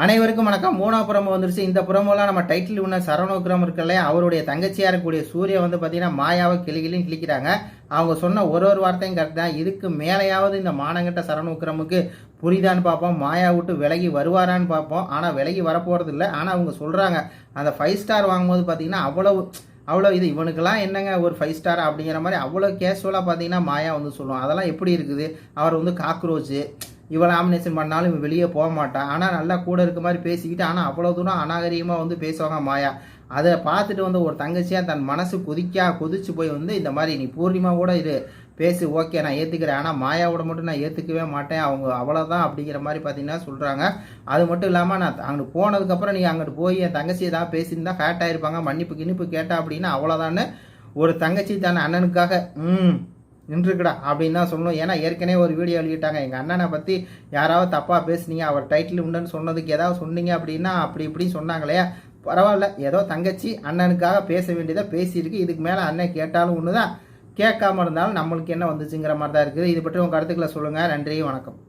அனைவருக்கும் வணக்கம். 3வது புறமோ வந்துருச்சு. இந்த புறமோலாம் நம்ம டைட்டில் உள்ள சரவண விக்ரம் இருக்கல, அவருடைய தங்கச்சியா இருக்கக்கூடிய சூர்யா வந்து பார்த்தீங்கன்னா மாயாவை கிளிகிளின்னு கிளிக்கிறாங்க. அவங்க சொன்ன ஒரு வார்த்தையும் கரெக்ட் தான். இதுக்கு மேலேயாவது இந்த மானங்கட்ட சரவண விக்ரமுக்கு புரியுதான்னு பார்ப்போம். மாயா விட்டு விலகி வருவாரான்னு பார்ப்போம். ஆனால் விலகி வரப்போகிறது இல்லை. ஆனால் அவங்க சொல்கிறாங்க அந்த 5 ஸ்டார் வாங்கும்போது பார்த்தீங்கன்னா அவ்வளோ இது இவனுக்கெல்லாம் என்னங்க ஒரு 5 ஸ்டார் அப்படிங்கிற மாதிரி அவ்வளோ கேஷுவலாக பார்த்தீங்கன்னா மாயா வந்து சொல்லுவோம். அதெல்லாம் எப்படி இருக்குது? அவர் வந்து காக்ரோச்சு இவன் நாமினேஷன் பண்ணாலும் இவன் வெளியே போக மாட்டான். ஆனால் நல்லா கூட இருக்க மாதிரி பேசிக்கிட்டு ஆனால் அவ்வளோ தூரம் அநாகரிகமாக வந்து பேசுவாங்க மாயா. அதை பார்த்துட்டு வந்து ஒரு தங்கச்சியாக தன் மனசு கொதிச்சு போய் வந்து இந்த மாதிரி நீ பூர்ணிமா கூட இரு பேசு, ஓகே நான் ஏற்றுக்கிறேன், ஆனால் மாயாவோட மட்டும் நான் ஏற்றுக்கவே மாட்டேன், அவங்க அவ்வளோதான் அப்படிங்கிற மாதிரி பார்த்தீங்கன்னா சொல்கிறாங்க. அது மட்டும் இல்லாமல் நான் அங்கிட்டு போனதுக்கப்புறம் நீ அங்கிட்டு போய் என் தங்கச்சி ஏதாவது பேசியிருந்தா ஃபேட் ஆகிருப்பாங்க, மன்னிப்பு கிணிப்பு கேட்டா அப்படின்னா அவ்வளோதான்னு ஒரு தங்கச்சி தன் அண்ணனுக்காக நின்றுக்குடா அப்படின்னு தான் சொல்லணும். ஏன்னா ஏற்கனவே ஒரு வீடியோ வெளியிட்டாங்க, எங்கள் அண்ணனை பற்றி யாராவது தப்பாக பேசுனீங்க, அவர் டைட்டில் உண்டுன்னு சொன்னதுக்கு ஏதாவது சொன்னீங்க அப்படின்னா அப்படி இப்படி சொன்னாங்களே, பரவாயில்ல ஏதோ தங்கச்சி அண்ணனுக்காக பேச வேண்டியதை பேசியிருக்கு. இதுக்கு மேலே அண்ணன் கேட்டாலும் ஒன்று தான், கேட்காம இருந்தாலும் நம்மளுக்கு என்ன வந்துச்சுங்கிற மாதிரி தான் இருக்குது. இது பற்றி உங்கள் கருத்துக்களை சொல்லுங்கள். நன்றி, வணக்கம்.